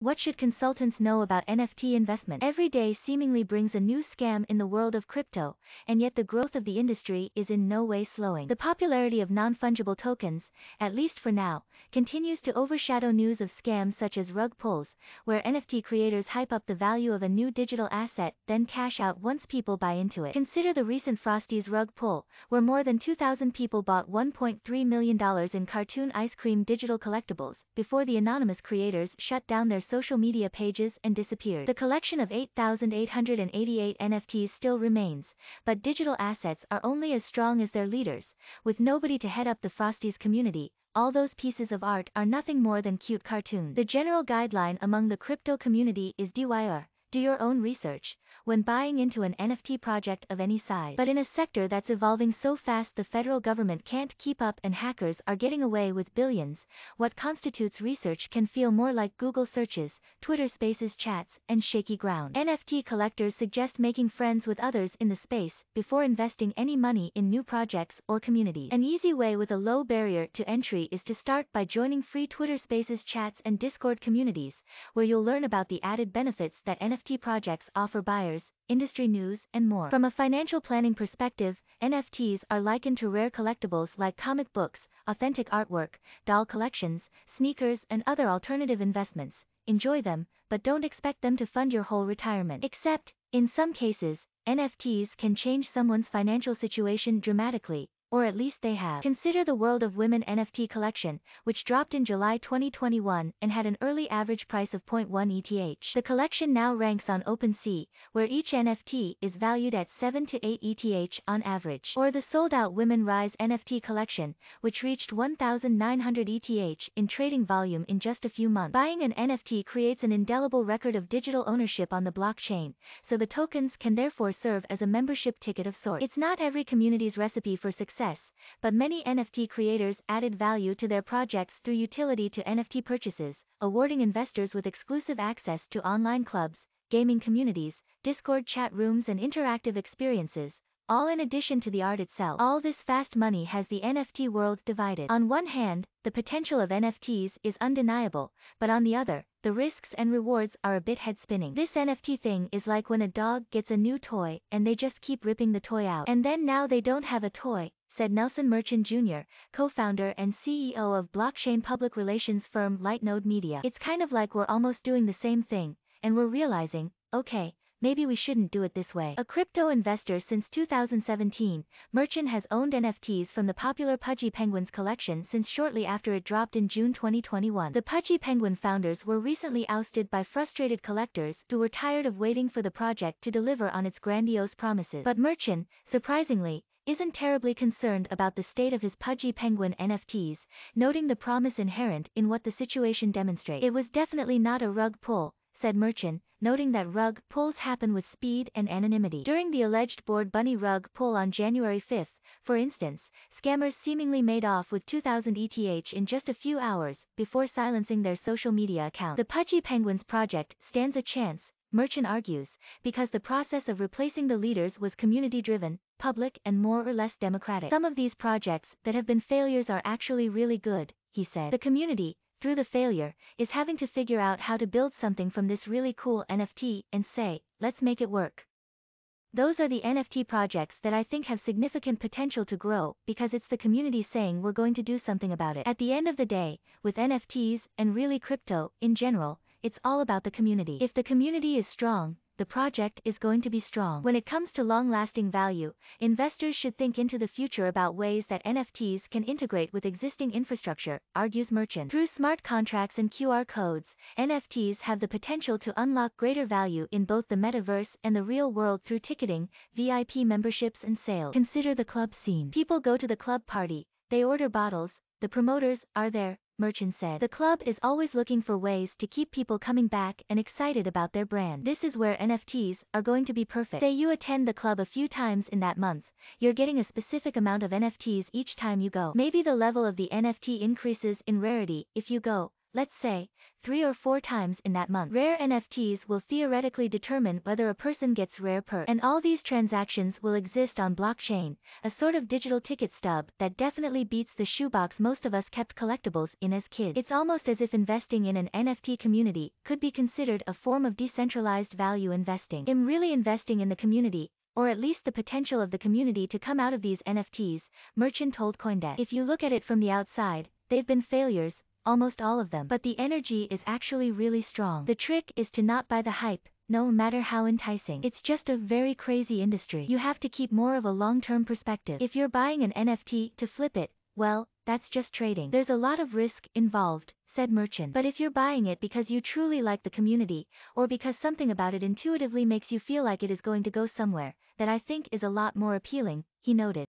What should consultants know about NFT investment? Every day seemingly brings a new scam in the world of crypto, and yet the growth of the industry is in no way slowing. The popularity of non-fungible tokens, at least for now, continues to overshadow news of scams such as rug pulls, where NFT creators hype up the value of a new digital asset, then cash out once people buy into it. Consider the recent Frosty's rug pull, where more than 2,000 people bought $1.3 million in cartoon ice cream digital collectibles, before the anonymous creators shut down their social media pages and disappeared. The collection of 8,888 NFTs still remains, but digital assets are only as strong as their leaders. With nobody to head up the Frosties community, all those pieces of art are nothing more than cute cartoons. The general guideline among the crypto community is DYR. Do your own research when buying into an NFT project of any size. But in a sector that's evolving so fast the federal government can't keep up and hackers are getting away with billions, what constitutes research can feel more like Google searches, Twitter Spaces chats, and shaky ground. NFT collectors suggest making friends with others in the space before investing any money in new projects or communities. An easy way with a low barrier to entry is to start by joining free Twitter Spaces chats and Discord communities, where you'll learn about the added benefits that NFT projects offer buyers, industry news, and more. From a financial planning perspective, NFTs are likened to rare collectibles like comic books, authentic artwork, doll collections, sneakers, and other alternative investments. Enjoy them, but don't expect them to fund your whole retirement. Except, in some cases, NFTs can change someone's financial situation dramatically, or at least they have. Consider the World of Women NFT collection, which dropped in July 2021 and had an early average price of 0.1 ETH. The collection now ranks on OpenSea, where each NFT is valued at 7 to 8 ETH on average. Or the sold-out Women Rise NFT collection, which reached 1,900 ETH in trading volume in just a few months. Buying an NFT creates an indelible record of digital ownership on the blockchain, so the tokens can therefore serve as a membership ticket of sorts. It's not every community's recipe for success, but many NFT creators added value to their projects through utility to NFT purchases, awarding investors with exclusive access to online clubs, gaming communities, Discord chat rooms, and interactive experiences, all in addition to the art itself. All this fast money has the NFT world divided. On one hand, the potential of NFTs is undeniable, but on the other, the risks and rewards are a bit head-spinning. This NFT thing is like when a dog gets a new toy and they just keep ripping the toy out. And then now they don't have a toy, said Nelson Merchant Jr., co-founder and CEO of blockchain public relations firm Lightnode Media. It's kind of like we're almost doing the same thing, and we're realizing, okay, maybe we shouldn't do it this way. A crypto investor since 2017, Merchant has owned NFTs from the popular Pudgy Penguins collection since shortly after it dropped in June 2021. The Pudgy Penguin founders were recently ousted by frustrated collectors who were tired of waiting for the project to deliver on its grandiose promises. But Merchant, surprisingly, isn't terribly concerned about the state of his Pudgy Penguin NFTs, noting the promise inherent in what the situation demonstrates. It was definitely not a rug pull, said Merchant, noting that rug pulls happen with speed and anonymity. During the alleged Bored Bunny rug pull on January 5, for instance, scammers seemingly made off with 2,000 ETH in just a few hours, before silencing their social media account. The Pudgy Penguins project stands a chance, Merchant argues, because the process of replacing the leaders was community-driven, public, and more or less democratic. Some of these projects that have been failures are actually really good, he said. The community, through the failure, is having to figure out how to build something from this really cool NFT and say, let's make it work. Those are the NFT projects that I think have significant potential to grow, because it's the community saying we're going to do something about it. At the end of the day, with NFTs, and really crypto, in general, it's all about the community. If the community is strong, the project is going to be strong. When it comes to long-lasting value, investors should think into the future about ways that NFTs can integrate with existing infrastructure, argues Merchant. Through smart contracts and QR codes, NFTs have the potential to unlock greater value in both the metaverse and the real world through ticketing, VIP memberships, and sales. Consider the club scene. People go to the club party, they order bottles, the promoters are there, Merchant said. The club is always looking for ways to keep people coming back and excited about their brand. This is where NFTs are going to be perfect. Say you attend the club a few times in that month, you're getting a specific amount of NFTs each time you go. Maybe the level of the NFT increases in rarity if you go, let's say, 3 or 4 times in that month. Rare NFTs will theoretically determine whether a person gets rare perk. And all these transactions will exist on blockchain, a sort of digital ticket stub that definitely beats the shoebox most of us kept collectibles in as kids. It's almost as if investing in an NFT community could be considered a form of decentralized value investing. I'm really investing in the community, or at least the potential of the community to come out of these NFTs, Merchant told CoinDesk. If you look at it from the outside, they've been failures, almost all of them. But the energy is actually really strong. The trick is to not buy the hype, no matter how enticing. It's just a very crazy industry. You have to keep more of a long-term perspective. If you're buying an NFT to flip it, well, that's just trading. There's a lot of risk involved, said Merchant. But if you're buying it because you truly like the community, or because something about it intuitively makes you feel like it is going to go somewhere, that I think is a lot more appealing, he noted.